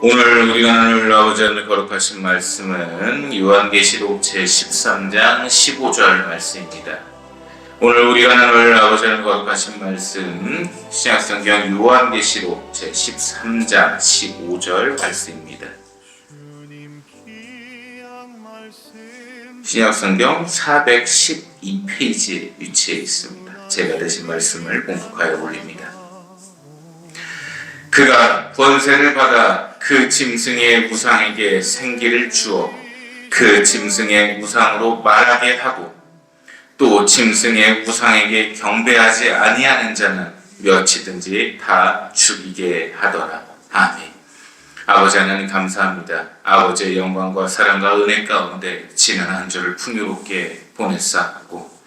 오늘 우리가 나눌 아버지 하나님 거룩하신 말씀은 요한계시록 제13장 15절 말씀입니다. 오늘 우리가 나눌 아버지 하나님 거룩하신 말씀 신약성경 요한계시록 제13장 15절 말씀입니다. 신약성경 412페이지에 위치해 있습니다. 제가 대신 말씀을 공독하여 올립니다. 그가 권세를 받아 그 짐승의 우상에게 생기를 주어 그 짐승의 우상으로 말하게 하고 또 짐승의 우상에게 경배하지 아니하는 자는 몇이든지 다 죽이게 하더라. 아멘. 아버지 하나님 감사합니다. 아버지의 영광과 사랑과 은혜 가운데 지난 한 주를 풍요롭게 보냈사옵고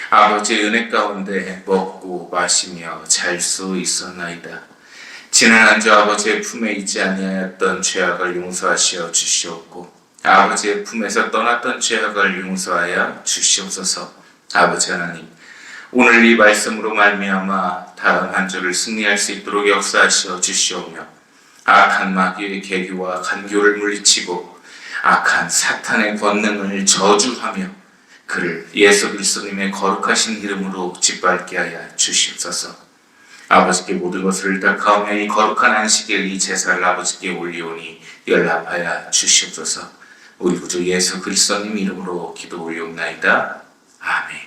아버지의 은혜 가운데 먹고 마시며 잘 수 있었나이다. 지난 한 주 아버지의 품에 있지 아니하였던 죄악을 용서하시어 주시옵고 아버지의 품에서 떠났던 죄악을 용서하여 주시옵소서. 아버지 하나님, 오늘 이 말씀으로 말미암아 다음 한 주를 승리할 수 있도록 역사하시어 주시오며 악한 마귀의 계교와 간교를 물리치고 악한 사탄의 권능을 저주하며 그를 예수 그리스도님의 거룩하신 이름으로 짓밟게 하여 주시옵소서. 아버지께 모든 것을 의탁하오며 이 거룩한 안식일 이 제사를 아버지께 올리오니 연락하여 주시옵소서. 우리 구주 예수 그리스도님 이름으로 기도 올리옵나이다. 아멘.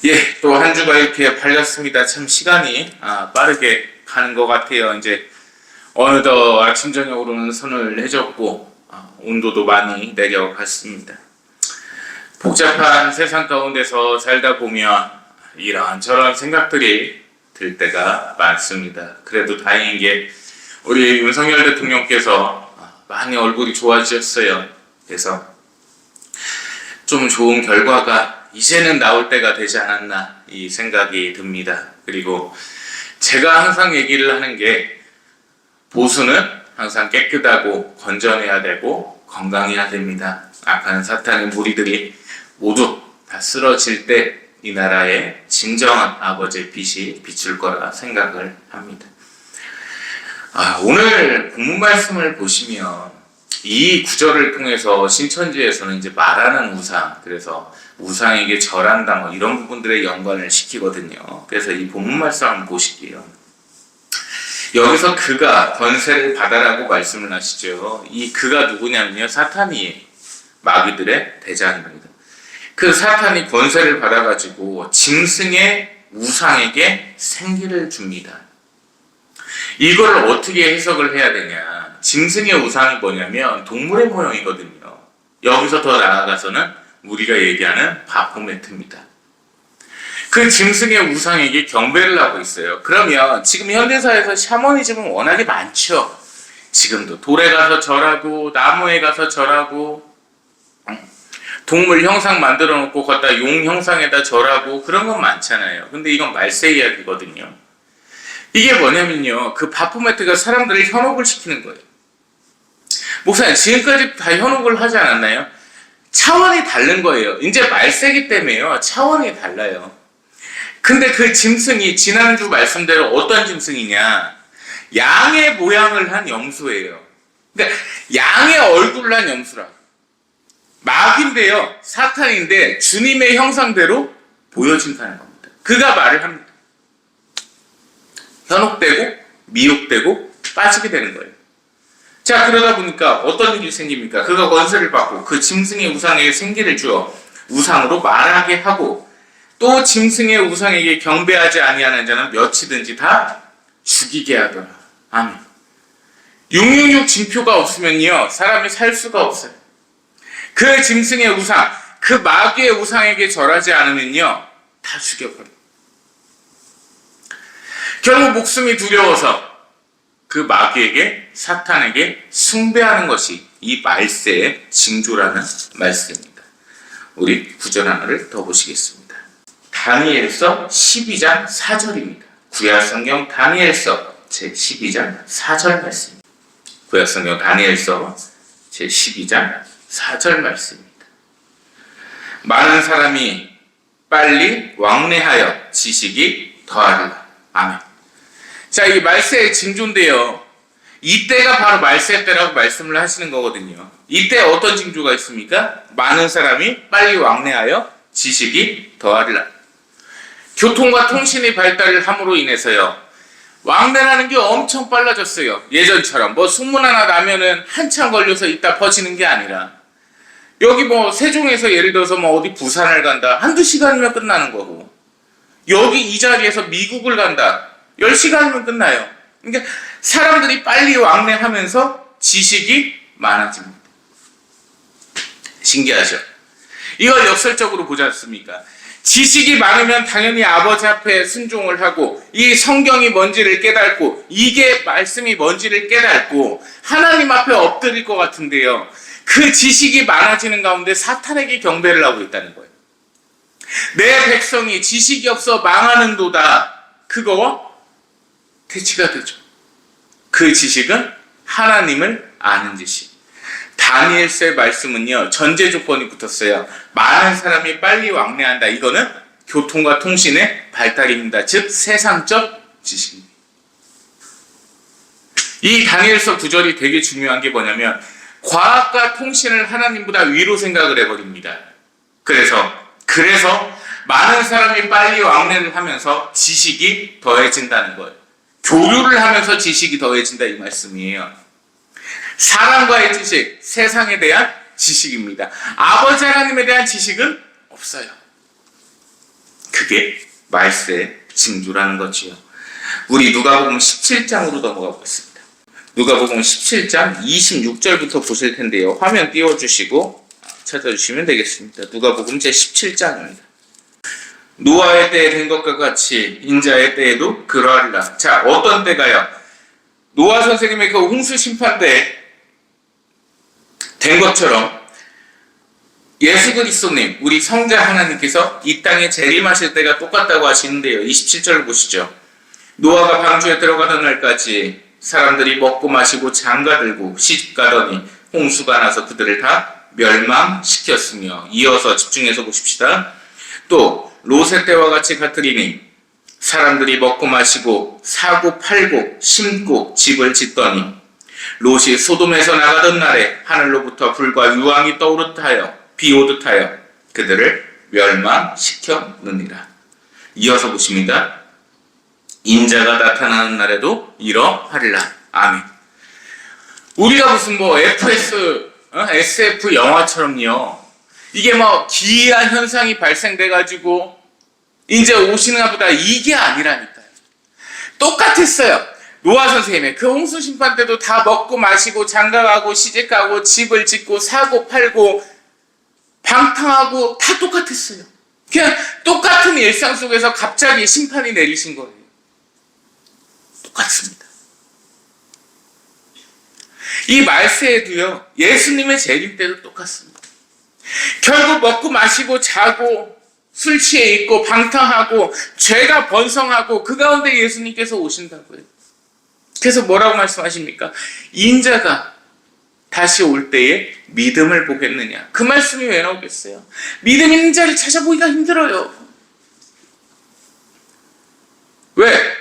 예, 또 한 주가 이렇게 팔렸습니다. 참 시간이 빠르게 가는 것 같아요. 이제 어느덧 아침 저녁으로는 서늘해졌고 온도도 많이 내려갔습니다. 복잡한 세상 가운데서 살다 보면 이런저런 생각들이 들 때가 많습니다. 그래도 다행인 게 우리 윤석열 대통령께서 많이 얼굴이 좋아지셨어요. 그래서 좀 좋은 결과가 이제는 나올 때가 되지 않았나 이 생각이 듭니다. 그리고 제가 항상 얘기를 하는 게 보수는 항상 깨끗하고 건전해야 되고 건강해야 됩니다. 악한 사탄의 무리들이 모두 다 쓰러질 때 이 나라에 진정한 아버지의 빛이 비출 거라 생각을 합니다. 오늘 본문 말씀을 보시면 이 구절을 통해서 신천지에서는 이제 말하는 우상, 그래서 우상에게 절한다 뭐 이런 부분들의 연관을 시키거든요. 그래서 이 본문 말씀 한번 보실게요. 여기서 그가 권세를 받아라고 말씀을 하시죠. 이 그가 누구냐면요, 사탄이에요. 마귀들의 대장입니다. 그 사탄이 권세를 받아가지고 짐승의 우상에게 생기를 줍니다. 이걸 어떻게 해석을 해야 되냐? 짐승의 우상이 뭐냐면 동물의 모형이거든요. 여기서 더 나아가서는 우리가 얘기하는 바포메트입니다. 그 짐승의 우상에게 경배를 하고 있어요. 그러면 지금 현대사회에서 샤머니즘은 워낙에 많죠. 지금도 돌에 가서 절하고 나무에 가서 절하고 동물 형상 만들어 놓고 거기다 용 형상에다 절하고 그런 건 많잖아요. 근데 이건 말세 이야기거든요. 이게 뭐냐면요, 그 바포메트가 사람들을 현혹을 시키는 거예요. 목사님, 지금까지 다 현혹을 하지 않았나요? 차원이 다른 거예요. 이제 말세기 때문에요, 차원이 달라요. 근데 그 짐승이 지난주 말씀대로 어떤 짐승이냐, 양의 모양을 한 염소예요. 그러니까 양의 얼굴을 한 염소라. 마귀인데요, 사탄인데 주님의 형상대로 보여진다는 겁니다. 그가 말을 합니다. 현혹되고 미혹되고 빠지게 되는 거예요. 자, 그러다 보니까 어떤 일이 생깁니까? 그가 권세를 받고 그 짐승의 우상에게 생기를 주어 우상으로 말하게 하고 또 짐승의 우상에게 경배하지 아니하는 자는 몇이든지 다 죽이게 하더라. 아멘. 666 징표가 없으면요, 사람이 살 수가 없어요. 그 짐승의 우상, 그 마귀의 우상에게 절하지 않으면요, 다 죽여버려요. 결국 목숨이 두려워서 그 마귀에게, 사탄에게 숭배하는 것이 이 말세의 징조라는 말씀입니다. 우리 구절 하나를 더 보시겠습니다. 다니엘서 12장 4절입니다. 구약성경 다니엘서 제12장 4절 말씀입니다. 구약성경 다니엘서 제12장 4절 말씀입니다. 많은 사람이 빨리 왕래하여 지식이 더하리라. 아멘. 자, 이 말세의 징조인데요. 이때가 바로 말세 때라고 말씀을 하시는 거거든요. 이때 어떤 징조가 있습니까? 많은 사람이 빨리 왕래하여 지식이 더하리라. 교통과 통신의 발달을 함으로 인해서요, 왕래라는 게 엄청 빨라졌어요. 예전처럼 뭐 소문 하나 나면은 한참 걸려서 이따 퍼지는 게 아니라, 여기 뭐 세종에서 예를 들어서 뭐 어디 부산을 간다, 한두 시간이면 끝나는 거고, 여기 이 자리에서 미국을 간다, 10시간이면 끝나요. 그러니까 사람들이 빨리 왕래하면서 지식이 많아집니다. 신기하죠? 이걸 역설적으로 보지 않습니까? 지식이 많으면 당연히 아버지 앞에 순종을 하고, 이 성경이 뭔지를 깨닫고, 이게 말씀이 뭔지를 깨닫고 하나님 앞에 엎드릴 것 같은데요, 그 지식이 많아지는 가운데 사탄에게 경배를 하고 있다는 거예요. 내 백성이 지식이 없어 망하는도다. 그거 대치가 되죠. 그 지식은 하나님을 아는 지식. 다니엘서의 말씀은요, 전제 조건이 붙었어요. 많은 사람이 빨리 왕래한다. 이거는 교통과 통신의 발달입니다. 즉 세상적 지식입니다. 이 다니엘서 9절이 되게 중요한 게 뭐냐면, 과학과 통신을 하나님보다 위로 생각을 해버립니다. 그래서 많은 사람이 빨리 왕래를 하면서 지식이 더해진다는 거예요. 교류를 하면서 지식이 더해진다, 이 말씀이에요. 사람과의 지식, 세상에 대한 지식입니다. 아버지 하나님에 대한 지식은 없어요. 그게 말세의 징조라는 거지요. 우리 누가복음 17장으로 넘어가 보겠습니다. 누가복음 17장 26절부터 보실 텐데요. 화면 띄워주시고 찾아주시면 되겠습니다. 누가복음 제17장입니다. 노아의 때에 된 것과 같이 인자의 때에도 그러하리라. 자, 어떤 때가요? 노아 선생님의 그 홍수 심판 때 된 것처럼 예수 그리스도님, 우리 성자 하나님께서 이 땅에 재림하실 때가 똑같다고 하시는데요. 27절을 보시죠. 노아가 방주에 들어가던 날까지 사람들이 먹고 마시고 장가들고 시집가더니 홍수가 나서 그들을 다 멸망시켰으며, 이어서 집중해서 보십시다. 또 롯의 때와 같이 같으리니 사람들이 먹고 마시고 사고 팔고 심고 집을 짓더니 롯이 소돔에서 나가던 날에 하늘로부터 불과 유황이 비오듯 하여 그들을 멸망시켰느니라. 이어서 보십니다. 인자가 나타나는 날에도 이러하리라. 아멘. 우리가 무슨 뭐 SF 영화처럼요, 이게 뭐 기이한 현상이 발생돼가지고 이제 오시나 보다, 이게 아니라니까요. 똑같았어요. 노아 선생님의 그 홍수 심판 때도 다 먹고 마시고 장가가고 시집가고 집을 짓고 사고 팔고 방탕하고 다 똑같았어요. 그냥 똑같은 일상 속에서 갑자기 심판이 내리신 거예요. 똑같습니다. 이 말세에도요, 예수님의 재림 때도 똑같습니다. 결국 먹고 마시고 자고 술 취해 있고 방탕하고 죄가 번성하고 그 가운데 예수님께서 오신다고요. 그래서 뭐라고 말씀하십니까? 인자가 다시 올 때에 믿음을 보겠느냐. 그 말씀이 왜 나오겠어요? 믿음 있는 자를 찾아보기가 힘들어요. 왜?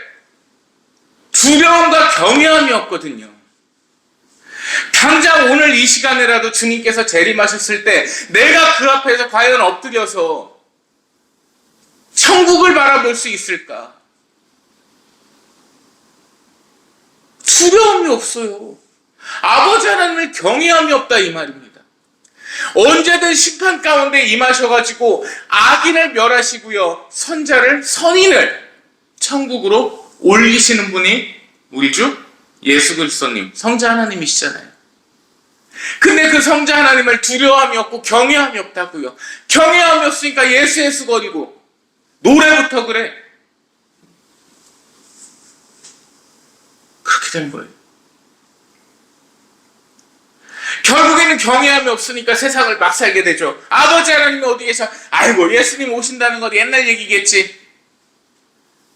두려움과 경외함이 없거든요. 당장 오늘 이 시간에라도 주님께서 재림하셨을 때 내가 그 앞에서 과연 엎드려서 천국을 바라볼 수 있을까? 두려움이 없어요. 아버지 하나님을 경외함이 없다, 이 말입니다. 언제든 심판 가운데 임하셔가지고 악인을 멸하시고요, 선인을 천국으로 올리시는 분이 우리 주 예수 그리스도님, 성자 하나님이시잖아요. 근데 그 성자 하나님을 두려움이 없고 경외함이 없다고요. 경외함이 없으니까 예수 거리고 노래부터 그래. 그렇게 된 거예요. 결국에는 경외함이 없으니까 세상을 막 살게 되죠. 아버지 하나님이 어디 계셔? 아이고, 예수님 오신다는 건 옛날 얘기겠지.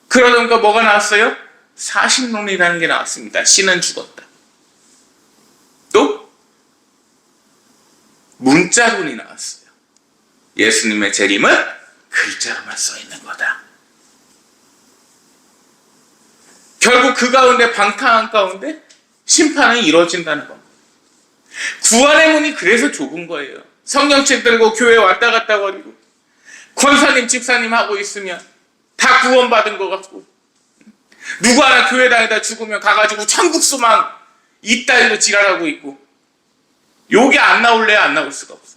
그러니까 뭐가 나왔어요? 사신론이라는 게 나왔습니다. 신은 죽었다. 또 문자론이 나왔어요. 예수님의 재림은 글자로만 써 있는 거다. 결국 그 가운데, 방탕한 가운데 심판은 이루어진다는 겁니다. 구원의 문이 그래서 좁은 거예요. 성경책 들고 교회 왔다 갔다 거리고 권사님 집사님 하고 있으면 다 구원받은 것 같고, 누구 하나 교회 다니다 죽으면 가가지고 천국 소망 이따위로 지랄하고 있고, 요게 안 나올래야 안 나올 수가 없어요.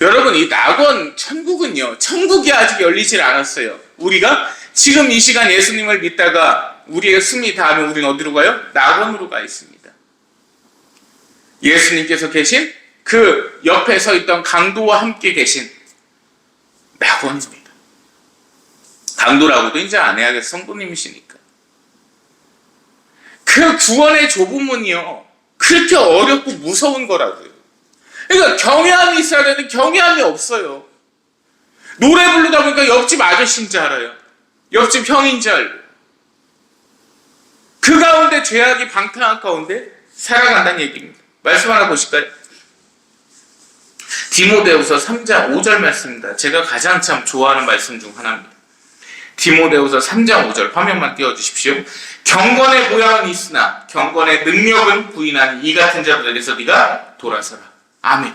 여러분, 이 낙원 천국은요, 천국이 아직 열리질 않았어요. 우리가 지금 이 시간 예수님을 믿다가 우리의 숨이 닿으면 우리는 어디로 가요? 낙원으로 가 있습니다. 예수님께서 계신 그 옆에 서 있던 강도와 함께 계신 낙원입니다. 강도라고도 이제 안 해야겠어, 성도님이시니까. 그 구원의 좁은 문이요, 그렇게 어렵고 무서운 거라고요. 그러니까 경외함이 있어야 되는데 경외함이 없어요. 노래 부르다 보니까 옆집 아저씨인 줄 알아요. 옆집 형인 줄 알고. 그 가운데 죄악이 방탕한 가운데 살아간다는 얘기입니다. 말씀 하나 보실까요? 디모데후서 3장 5절 말씀입니다. 제가 가장 참 좋아하는 말씀 중 하나입니다. 디모데후서 3장 5절 화면만 띄워주십시오. 경건의 모양은 있으나 경건의 능력은 부인하는 이 같은 자들에게서 네가 돌아서라. 아멘.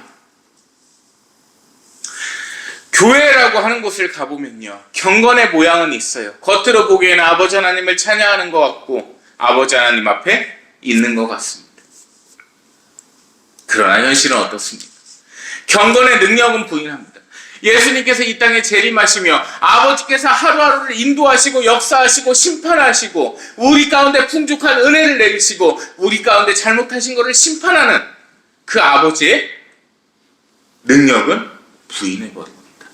교회라고 하는 곳을 가보면요, 경건의 모양은 있어요. 겉으로 보기에는 아버지 하나님을 찬양하는 것 같고 아버지 하나님 앞에 있는 것 같습니다. 그러나 현실은 어떻습니까? 경건의 능력은 부인합니다. 예수님께서 이 땅에 재림하시며 아버지께서 하루하루를 인도하시고 역사하시고 심판하시고 우리 가운데 풍족한 은혜를 내리시고 우리 가운데 잘못하신 것을 심판하는 그 아버지의 능력은 부인해버립니다.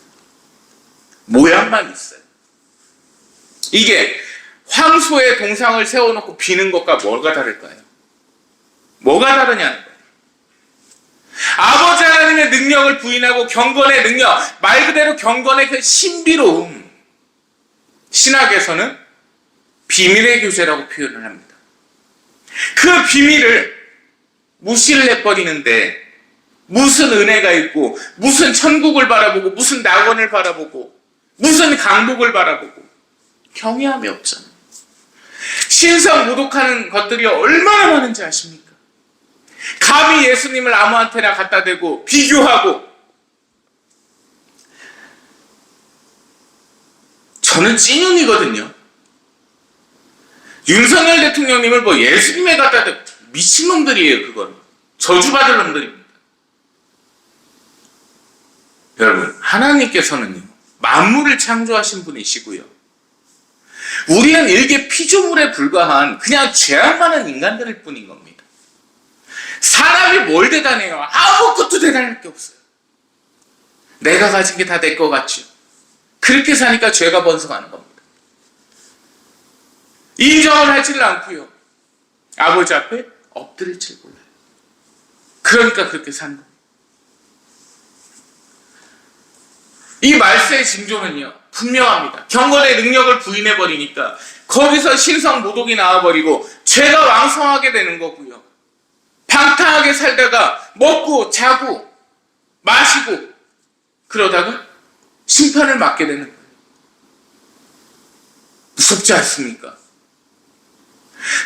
모양만 있어요. 이게 황소의 동상을 세워놓고 비는 것과 뭐가 다를까요? 뭐가 다르냐는 거예요. 아버지 하나님의 능력을 부인하고 경건의 능력, 말 그대로 경건의 그 신비로움, 신학에서는 비밀의 교제라고 표현을 합니다. 그 비밀을 무시를 해버리는데 무슨 은혜가 있고 무슨 천국을 바라보고 무슨 낙원을 바라보고 무슨 강복을 바라보고 경외함이 없잖아요. 신성 모독하는 것들이 얼마나 많은지 아십니까? 감히 예수님을 아무한테나 갖다 대고 비교하고, 저는 찐윤이거든요. 윤석열 대통령님을 뭐 예수님에 갖다 대고, 미친놈들이에요. 그건 저주받을 놈들입니다. 여러분, 하나님께서는요, 만물을 창조하신 분이시고요, 우리는 일개 피조물에 불과한 그냥 죄악 많은 인간들일 뿐인 겁니다. 사람이 뭘 대단해요? 아무것도 대단할 게 없어요. 내가 가진 게 다 내 것 같죠. 그렇게 사니까 죄가 번성하는 겁니다. 인정을 하지를 않고요, 아버지 앞에 엎드릴 줄 몰라요. 그러니까 그렇게 사는 겁니다. 이 말세의 징조는요, 분명합니다. 경건의 능력을 부인해버리니까 거기서 신성 모독이 나와버리고 죄가 왕성하게 되는 거고요, 방탕하게 살다가 먹고 자고 마시고 그러다가 심판을 맞게 되는 거예요. 무섭지 않습니까?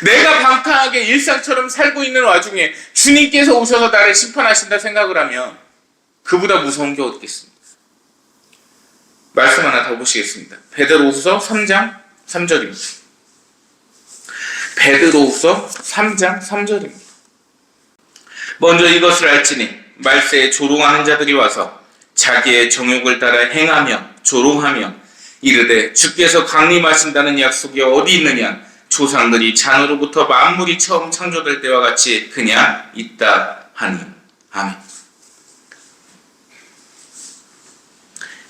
내가 방탕하게 일상처럼 살고 있는 와중에 주님께서 오셔서 나를 심판하신다 생각을 하면 그보다 무서운 게 어디 있겠습니까? 말씀 하나 더 보시겠습니다. 베드로후서 3장 3절입니다. 베드로후서 3장 3절입니다. 먼저 이것을 알지니 말세에 조롱하는 자들이 와서 자기의 정욕을 따라 행하며 조롱하며 이르되 주께서 강림하신다는 약속이 어디 있느냐, 조상들이 잔으로부터 만물이 처음 창조될 때와 같이 그냥 있다 하니. 아멘.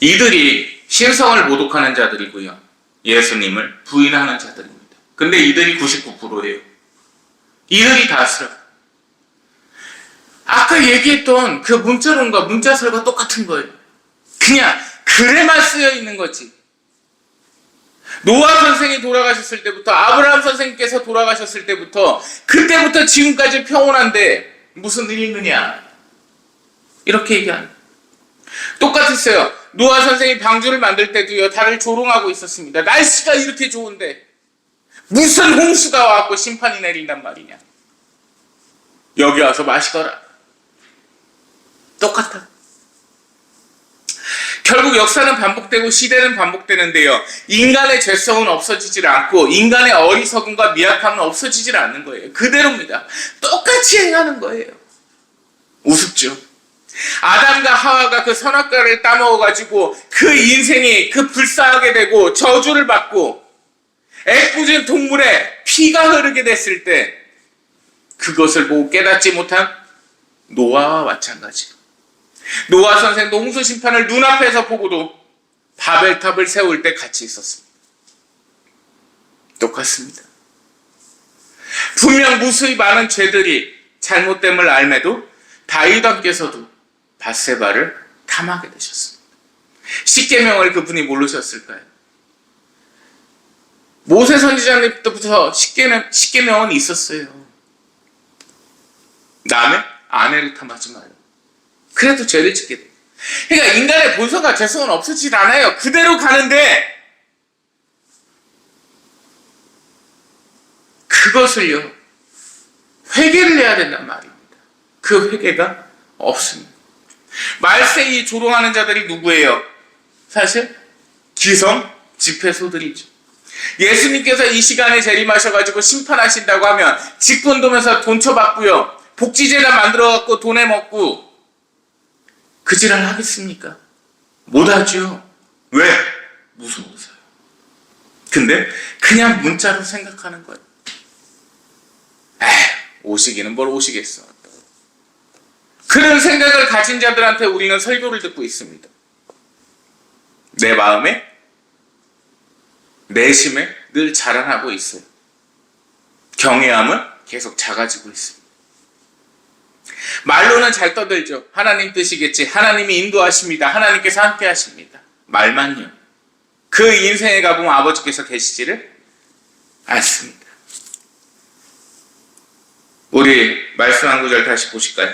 이들이 신성을 모독하는 자들이고요, 예수님을 부인하는 자들입니다. 근데 이들이 99%예요. 이들이 다스려. 아까 얘기했던 그 문자론과 문자설과 똑같은 거예요. 그냥 글에만 쓰여 있는 거지. 노아 선생이 돌아가셨을 때부터, 아브라함 선생님께서 돌아가셨을 때부터, 그때부터 지금까지 평온한데 무슨 일이 있느냐, 이렇게 얘기하는. 똑같았어요. 노아 선생이 방주를 만들 때도요, 다들 조롱하고 있었습니다. 날씨가 이렇게 좋은데 무슨 홍수가 와갖고 심판이 내린단 말이냐. 여기 와서 마시거라. 똑같아. 결국 역사는 반복되고 시대는 반복되는데요. 인간의 죄성은 없어지질 않고 인간의 어리석음과 미약함은 없어지질 않는 거예요. 그대로입니다. 똑같이 행하는 거예요. 우습죠. 아담과 하와가 그 선악과를 따먹어가지고 그 인생이 그 불쌍하게 되고 저주를 받고 애꿎은 동물의 피가 흐르게 됐을 때 그것을 보고 깨닫지 못한 노아와 마찬가지. 노아 선생도 홍수 심판을 눈앞에서 보고도 바벨탑을 세울 때 같이 있었습니다. 똑같습니다. 분명 무수히 많은 죄들이 잘못됨을 알매도 다윗 왕께서도 밧세바를 탐하게 되셨습니다. 십계명을 그분이 모르셨을까요? 모세 선지자님 때부터 십계명은 있었어요. 남의 아내를 탐하지 마요. 그래도 죄를 짓게 돼요. 그러니까 인간의 본성과 죄성은 없어지지 않아요. 그대로 가는데 그것을요 회개를 해야 된단 말입니다. 그 회개가 없습니다. 말세이 조롱하는 자들이 누구예요? 사실 기성 집회소들이죠. 예수님께서 이 시간에 재림하셔가지고 심판하신다고 하면 직분도면서 돈 쳐받고요, 복지재단 만들어갖고 돈에 먹고 그 지랄 하겠습니까? 못하죠. 왜? 무서워서요. 근데 그냥 문자로 생각하는 거예요. 오시기는 뭘 오시겠어. 그런 생각을 가진 자들한테 우리는 설교를 듣고 있습니다. 내 마음에, 내심에 늘 자라나고 있어요. 경외함은 계속 작아지고 있습니다. 말로는 잘 떠들죠. 하나님 뜻이겠지. 하나님이 인도하십니다. 하나님께서 함께 하십니다. 말만요. 그 인생에 가보면 아버지께서 계시지를 않습니다. 우리 말씀 한 구절 다시 보실까요?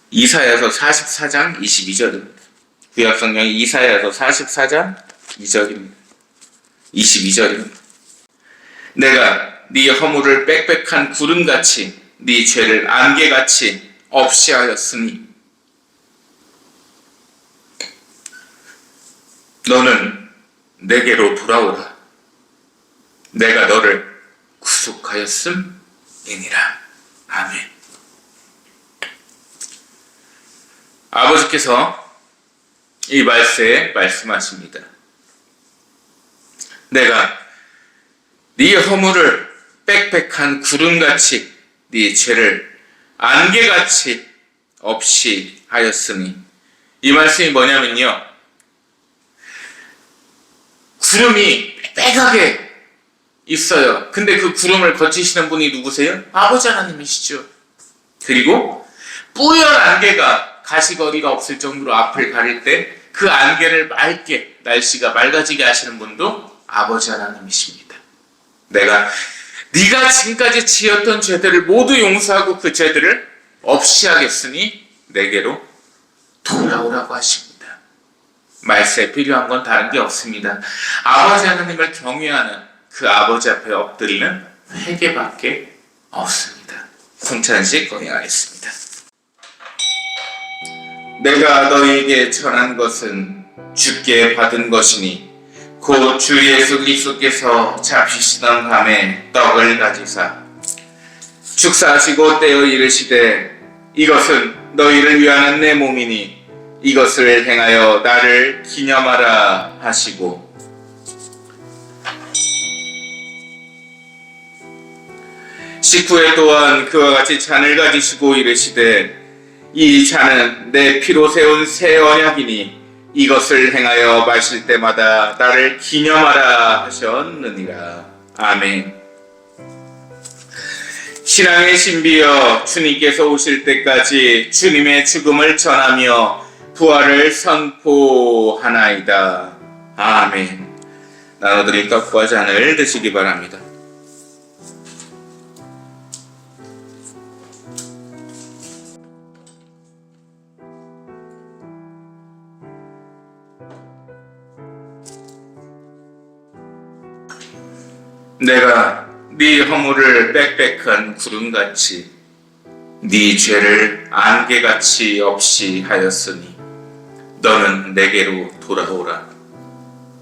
이사야서 44장 22절입니다. 구약성경 이사야서 44장 2절입니다. 22절입니다. 내가 네 허물을 빽빽한 구름같이 네 죄를 안개같이 없이 하였으니 너는 내게로 돌아오라. 내가 너를 구속하였음이니라. 아멘. 아버지께서 이 말세에 말씀하십니다. 내가 네 허물을 빽빽한 구름같이 네 죄를 안개같이 없이 하였으니, 이 말씀이 뭐냐면요, 구름이 빽빽하게 있어요. 근데 그 구름을 거치시는 분이 누구세요? 아버지 하나님이시죠. 그리고 뿌연 안개가 가시거리가 없을 정도로 앞을 가릴 때 그 안개를 맑게, 날씨가 맑아지게 하시는 분도 아버지 하나님이십니다. 내가 네가 지금까지 지었던 죄들을 모두 용서하고 그 죄들을 없이 하겠으니 내게로 돌아오라고 하십니다. 말세에 필요한 건 다른 게 없습니다. 아버지 하나님을 경외하는 그 아버지 앞에 엎드리는 회개밖에 없습니다. 성찬식 건행하겠습니다. 내가 너희에게 전한 것은 주께 받은 것이니 곧 주 예수 그리스도께서 잡히시던 밤에 떡을 가지사 축사하시고 떼어 이르시되 이것은 너희를 위하는 내 몸이니 이것을 행하여 나를 기념하라 하시고, 식후에 또한 그와 같이 잔을 가지시고 이르시되 이 잔은 내 피로 세운 새 언약이니 이것을 행하여 마실 때마다 나를 기념하라 하셨느니라. 아멘. 신앙의 신비여, 주님께서 오실 때까지 주님의 죽음을 전하며 부활을 선포하나이다. 아멘. 나눠드린 떡과 잔을 드시기 바랍니다. 내가 네 허물을 빽빽한 구름같이 네 죄를 안개같이 없이 하였으니 너는 내게로 돌아오라.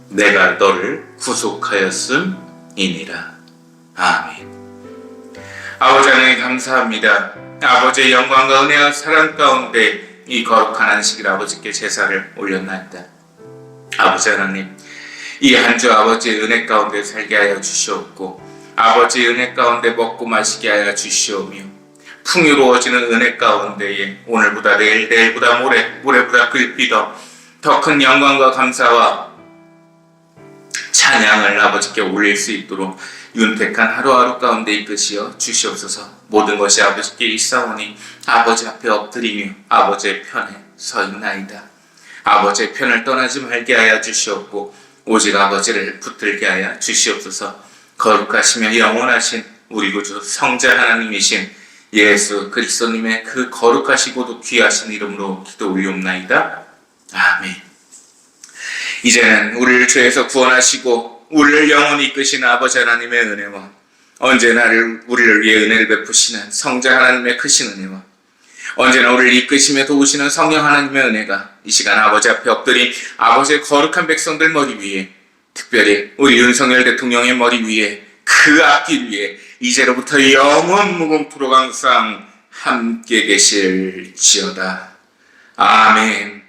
내가 너를 구속하였음이니라. 아멘. 아버지 하나님 감사합니다. 아버지의 영광과 은혜와 사랑 가운데 이 거룩한 안식일 아버지께 제사를 올렸나이다. 아버지 하나님, 이 한 주 아버지의 은혜 가운데 살게 하여 주시옵고 아버지의 은혜 가운데 먹고 마시게 하여 주시오며 풍요로워지는 은혜 가운데에 오늘보다 내일, 내일보다 모레, 모레보다 글비더 더 큰 영광과 감사와 찬양을 아버지께 올릴 수 있도록 윤택한 하루하루 가운데 이끄시어 주시옵소서. 모든 것이 아버지께 일사오니 아버지 앞에 엎드리며 아버지의 편에 서 있나이다. 아버지의 편을 떠나지 말게 하여 주시옵고 오직 아버지를 붙들게 하여 주시옵소서. 거룩하시며 영원하신 우리 구주 성자 하나님이신 예수 그리스도님의 그 거룩하시고도 귀하신 이름으로 기도 올리옵나이다. 아멘. 이제는 우리를 죄에서 구원하시고 우리를 영원히 이끄신 아버지 하나님의 은혜와 언제나 우리를 위해 은혜를 베푸시는 성자 하나님의 크신 은혜와 언제나 우리를 이끄시며 도우시는 성령 하나님의 은혜가 이 시간 아버지 앞에 엎드린 아버지의 거룩한 백성들 머리 위에, 특별히 우리 윤석열 대통령의 머리 위에, 그 앞길 위에 이제로부터 영원 무궁토록 항상 함께 계실지어다. 아멘.